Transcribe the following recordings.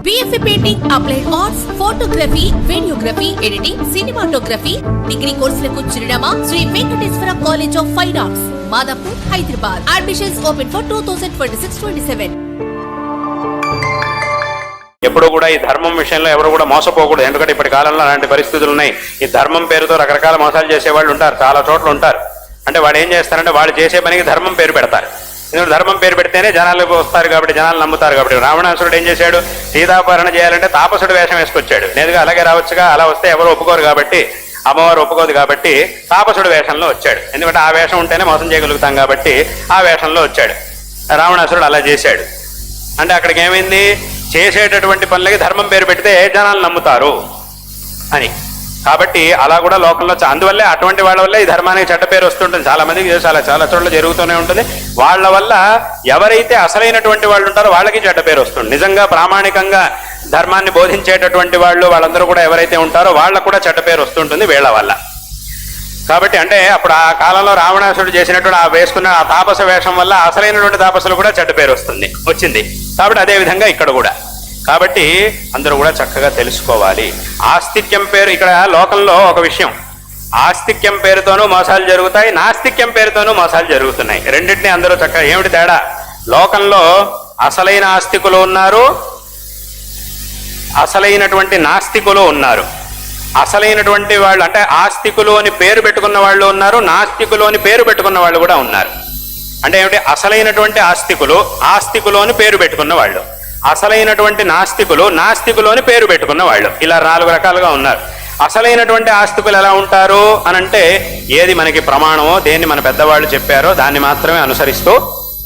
BFA Painting, Applied Arts, Photography, Videography, Editing, Cinematography, Degree కోర్సులకు చిరునామా Sri Venkateswara college of fine arts, Madhapur, Hyderabad. Admissions open for 2026-27. ఎప్పుడు కూడా ఈ ధర్మం విషయంలో ఎవరు కూడా మోసపోకూడదు. ఎందుకంటే ఇప్పటి కాలంలో అలాంటి పరిస్థితులు ఉన్నాయి. ఈ ధర్మం పేరుతో రకరకాల మోసాలు చేసేవాళ్ళు ఉంటారు, చాలా చోట్ల ఉంటారు. అంటే వాడు ఏం చేస్తారంటే వాళ్ళు చేసే పనికి ధర్మం పేరు పెడతారు. ఎందుకంటే ధర్మం పేరు పెడితేనే జనాలు వస్తారు కాబట్టి, జనాలు నమ్ముతారు కాబట్టి. రావణాసురుడు ఏం చేశాడు? సీతాపహరణ చేయాలంటే తాపసుడు వేషం వేసుకొచ్చాడు. నేరుగా అలాగే రావచ్చుగా, అలా వస్తే ఎవరు ఒప్పుకోరు కాబట్టి, అమ్మవారు ఒప్పుకోదు కాబట్టి తాపసుడు వేషంలో వచ్చాడు. ఎందుకంటే ఆ వేషం ఉంటేనే మోసం చేయగలుగుతాం కాబట్టి ఆ వేషంలో వచ్చాడు. రావణాసురుడు అలా చేశాడు. అంటే అక్కడికి ఏమైంది? చేసేటటువంటి పనులకి ధర్మం పేరు పెడితే జనాలు నమ్ముతారు అని. కాబట్టి అలా కూడా లోకంలో అందువల్లే అటువంటి వాళ్ళ వల్ల ఈ ధర్మానికి చెడ్డ పేరు వస్తుంటుంది. చాలా మందికి చాలా చోట్ల జరుగుతూనే ఉంటుంది. వాళ్ళ వల్ల ఎవరైతే అసలైనటువంటి వాళ్ళు ఉంటారో వాళ్ళకి చెడ్డ పేరు వస్తుంది. నిజంగా ప్రామాణికంగా ధర్మాన్ని బోధించేటటువంటి వాళ్ళు వాళ్ళందరూ కూడా ఎవరైతే ఉంటారో వాళ్ళకు కూడా చెడ్డ పేరు వస్తుంటుంది వీళ్ళ వల్ల. కాబట్టి అంటే అప్పుడు ఆ కాలంలో రావణాసురుడు చేసినటువంటి ఆ వేసుకున్న ఆ తాపస వేషం వల్ల అసలైనటువంటి తాపసులు కూడా చెడ్డ పేరు వచ్చింది. కాబట్టి అదే విధంగా ఇక్కడ కూడా. కాబట్టి అందరూ కూడా చక్కగా తెలుసుకోవాలి. ఆస్తిక్యం పేరు ఇక్కడ లోకంలో ఒక విషయం, ఆస్తిక్యం పేరుతోనూ మోసాలు జరుగుతాయి, నాస్తిక్యం పేరుతోనూ మోసాలు జరుగుతున్నాయి. రెండింటినీ అందరూ చక్కగా. ఏమిటి తేడా? లోకంలో అసలైన ఆస్తికులు ఉన్నారు, అసలైనటువంటి నాస్తికులు ఉన్నారు. అసలైనటువంటి వాళ్ళు అంటే ఆస్తికులు అని పేరు పెట్టుకున్న వాళ్ళు ఉన్నారు, నాస్తికులు అని పేరు పెట్టుకున్న వాళ్ళు కూడా ఉన్నారు. అంటే ఏమిటి? అసలైనటువంటి ఆస్తికులు, ఆస్తికులు అని పేరు పెట్టుకున్న వాళ్ళు. అసలైనటువంటి నాస్తికులు, నాస్తికులు అని పేరు పెట్టుకున్న వాళ్ళు. ఇలా 4 రకాలుగా ఉన్నారు. అసలైనటువంటి ఆస్తికులు ఎలా ఉంటారు అనంటే, ఏది మనకి ప్రమాణమో, దేన్ని మన పెద్దవాళ్ళు చెప్పారో దాన్ని మాత్రమే అనుసరిస్తూ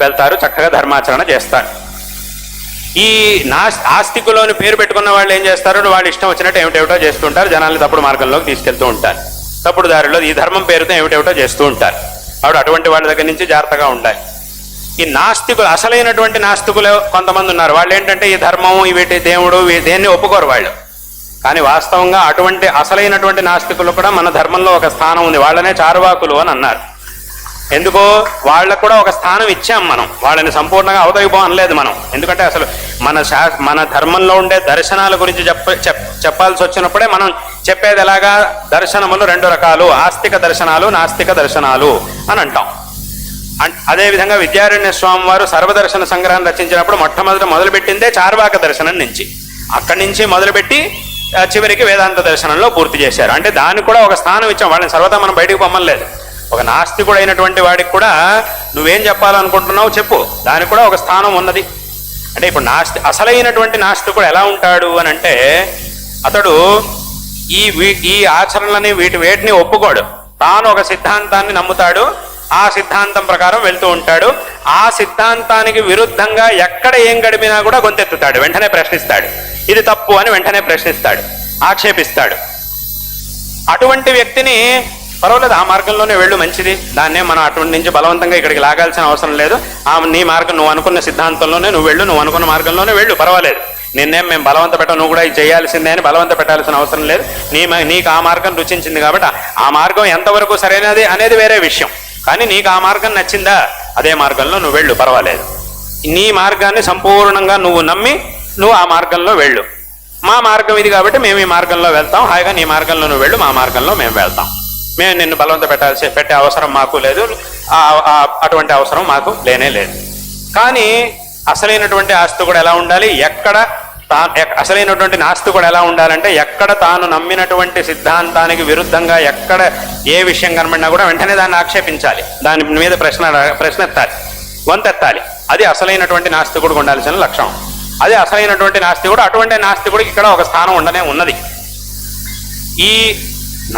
వెళ్తారు, చక్కగా ధర్మాచరణ చేస్తారు. ఈ ఆస్తికులోని పేరు పెట్టుకున్న వాళ్ళు ఏం చేస్తారు? వాళ్ళు ఇష్టం వచ్చినట్టు ఏమిటేమిటో చేస్తుంటారు, జనాల్ని తప్పుడు మార్గంలోకి తీసుకెళ్తూ ఉంటారు. తప్పుడు దారిలో ఈ ధర్మం పేరుతో ఏమిటేమిటో చేస్తూ ఉంటారు. కాబట్టి అటువంటి వాళ్ళ దగ్గర నుంచి జాగ్రత్తగా ఉండాలి. ఈ నాస్తికులు, అసలైనటువంటి నాస్తికులు కొంతమంది ఉన్నారు. వాళ్ళు ఏంటంటే ఈ ధర్మం, వీటి దేవుడు, దేన్ని ఒప్పుకోరు వాళ్ళు. కానీ వాస్తవంగా అటువంటి అసలైనటువంటి నాస్తికులు కూడా మన ధర్మంలో ఒక స్థానం ఉంది. వాళ్ళనే చార్వాకులు అని అన్నారు. ఎందుకో వాళ్ళకు కూడా ఒక స్థానం ఇచ్చాం మనం. వాళ్ళని సంపూర్ణంగా అవతలిపో అనలేదు మనం. ఎందుకంటే అసలు మన ధర్మంలో ఉండే దర్శనాల గురించి చెప్పాల్సి వచ్చినప్పుడే మనం చెప్పేది ఎలాగా? దర్శనములు 2 రకాలు, ఆస్తిక దర్శనాలు, నాస్తిక దర్శనాలు అని అంటాం. అదేవిధంగా విద్యారణ్య స్వామి వారు సర్వదర్శన సంగ్రహం రచించినప్పుడు మొదలుపెట్టిందే చార్వాక దర్శనం నుంచి. అక్కడి నుంచి మొదలుపెట్టి చివరికి వేదాంత దర్శనంలో పూర్తి చేశారు. అంటే దానికి కూడా ఒక స్థానం ఇచ్చాం. వాళ్ళని సర్వదా మనం బయటికి పొమ్మలేదు. ఒక నాస్తికుడు అయినటువంటి వాడికి కూడా నువ్వేం చెప్పాలనుకుంటున్నావు చెప్పు, దానికి కూడా ఒక స్థానం ఉన్నది. అంటే ఇప్పుడు అసలైనటువంటి నాస్తికుడు ఎలా ఉంటాడు అని అంటే, అతడు ఈ ఆచరణలని వేటిని ఒప్పుకోడు. తాను ఒక సిద్ధాంతాన్ని నమ్ముతాడు, ఆ సిద్ధాంతం ప్రకారం వెళ్తూ ఉంటాడు. ఆ సిద్ధాంతానికి విరుద్ధంగా ఎక్కడ ఏం గడిపినా కూడా గొంతెత్తుతాడు, వెంటనే ప్రశ్నిస్తాడు. ఇది తప్పు అని వెంటనే ప్రశ్నిస్తాడు, ఆక్షేపిస్తాడు. అటువంటి వ్యక్తిని పర్వాలేదు, ఆ మార్గంలోనే వెళ్ళు, మంచిది, దాన్నే మనం అటువంటి నుంచి బలవంతంగా ఇక్కడికి లాగాల్సిన అవసరం లేదు. నీ మార్గం, నువ్వు అనుకున్న సిద్ధాంతంలోనే నువ్వు వెళ్ళు, నువ్వు అనుకున్న మార్గంలోనే వెళ్ళు, పర్వాలేదు. మేము బలవంత పెట్ట, నువ్వు కూడా ఇది చేయాల్సిందే అని బలవంత పెట్టాల్సిన అవసరం లేదు. నీకు ఆ మార్గం రుచించింది కాబట్టి ఆ మార్గం ఎంతవరకు సరైనది అనేది వేరే విషయం. కానీ నీకు ఆ మార్గం నచ్చిందా, అదే మార్గంలో నువ్వు వెళ్ళు, పర్వాలేదు. నీ మార్గాన్ని సంపూర్ణంగా నువ్వు నమ్మి నువ్వు ఆ మార్గంలో వెళ్ళు. మా మార్గం ఇది కాబట్టి మేము ఈ మార్గంలో వెళ్తాం, హాయిగా నీ మార్గంలో నువ్వు వెళ్ళు, మా మార్గంలో మేము వెళ్తాం. మేము నిన్ను బలవంత పెట్టే అవసరం మాకు లేదు, అటువంటి అవసరం మాకు లేనే లేదు. కానీ అసలైనటువంటి ఆస్తికుడు ఎలా ఉండాలి? అసలైనటువంటి నాస్తికుడు ఎలా ఉండాలంటే, ఎక్కడ తాను నమ్మినటువంటి సిద్ధాంతానికి విరుద్ధంగా ఎక్కడ ఏ విషయం కనబడినా కూడా వెంటనే దాన్ని ఆక్షేపించాలి, దాని మీద ప్రశ్న ఎత్తాలి, గొంతెత్తాలి. అది అసలైనటువంటి నాస్తికుడికి ఉండాల్సిన లక్షణం. అది అసలైనటువంటి నాస్తికుడు. అటువంటి నాస్తికుడికి ఇక్కడ ఒక స్థానం ఉన్నది. ఈ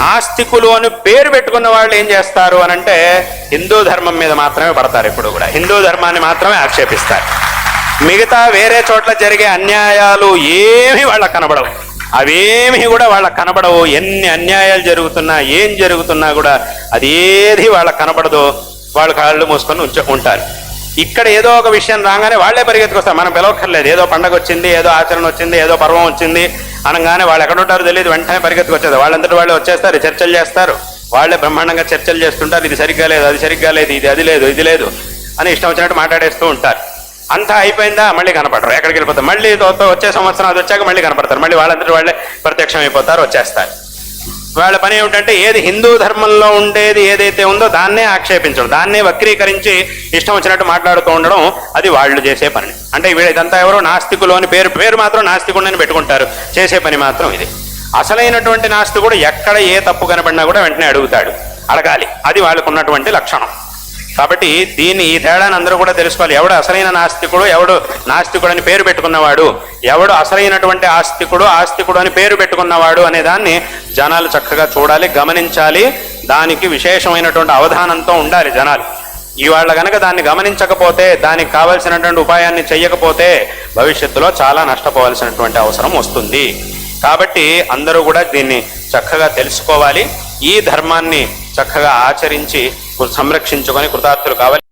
నాస్తికులు అని పేరు పెట్టుకున్న వాళ్ళు ఏం చేస్తారు అని అంటే, హిందూ ధర్మం మీద మాత్రమే పడతారు. ఎప్పుడు కూడా హిందూ ధర్మాన్ని మాత్రమే ఆక్షేపిస్తారు. మిగతా వేరే చోట్ల జరిగే అన్యాయాలు ఏమీ వాళ్ళకు కనబడవు. అవేమీ కూడా వాళ్ళకు కనబడవు. ఎన్ని అన్యాయాలు జరుగుతున్నా, ఏం జరుగుతున్నా కూడా అది ఏది వాళ్ళకు కనబడదు. వాళ్ళు కాళ్ళు మూసుకొని ఉంటారు. ఇక్కడ ఏదో ఒక విషయం రాగానే వాళ్లే పరిగెత్తుకొస్తారు. మనం పిలవక్కర్లేదు. ఏదో పండగ వచ్చింది, ఏదో ఆచరణ వచ్చింది, ఏదో పర్వం వచ్చింది అనగానే వాళ్ళు ఎక్కడ ఉంటారో తెలియదు, వెంటనే పరిగెత్తుకొచ్చేది. వాళ్ళంతటి వాళ్ళే వచ్చేస్తారు, చర్చలు చేస్తారు. వాళ్ళే బ్రహ్మాండంగా చర్చలు చేస్తుంటారు. ఇది సరిగ్గా లేదు, అది సరిగ్గా లేదు, ఇది లేదు, ఇది లేదు అని ఇష్టం వచ్చినట్టు మాట్లాడేస్తూ ఉంటారు. అంతా అయిపోయిందా మళ్ళీ కనపడరు, ఎక్కడికి వెళ్ళిపోతారు, మళ్ళీ వచ్చే సంవత్సరం అది వచ్చాక మళ్ళీ కనపడతారు, మళ్ళీ వాళ్ళందరూ వాళ్ళే ప్రత్యక్షం అయిపోతారు, వచ్చేస్తారు. వాళ్ళ పని ఏమిటంటే ఏది హిందూ ధర్మంలో ఉండేది ఏదైతే ఉందో దాన్నే ఆక్షేపించడం, దాన్నే వక్రీకరించి ఇష్టం వచ్చినట్టు మాట్లాడుతూ ఉండడం, అది వాళ్ళు చేసే పని. అంటే వీళ్ళదంతా ఎవరో నాస్తికులు అని పేరు మాత్రం నాస్తికుడిని పెట్టుకుంటారు, చేసే పని మాత్రం ఇది. అసలైనటువంటి నాస్తికుడు ఎక్కడ ఏ తప్పు కనబడినా కూడా వెంటనే అడగాలి, అది వాళ్ళకు ఉన్నటువంటి లక్షణం. కాబట్టి ఈ తేడాన్ని అందరూ కూడా తెలుసుకోవాలి. ఎవడు అసలైన నాస్తికుడు, ఎవడు నాస్తికుడు అని పేరు పెట్టుకున్నవాడు, ఎవడు అసలైనటువంటి ఆస్తికుడు అని పేరు పెట్టుకున్నవాడు అనే దాన్ని జనాలు చక్కగా చూడాలి, గమనించాలి. దానికి విశేషమైనటువంటి అవధానంతో ఉండాలి జనాలు. ఇవాళ గనక దాన్ని గమనించకపోతే, దానికి కావలసినటువంటి ఉపాయాన్ని చెయ్యకపోతే భవిష్యత్తులో చాలా నష్టపోవాల్సినటువంటి అవసరం వస్తుంది. కాబట్టి అందరూ కూడా దీన్ని చక్కగా తెలుసుకోవాలి, ఈ ధర్మాన్ని చక్కగా ఆచరించి సంరక్షించుకొని కృతార్థులు కావాలి.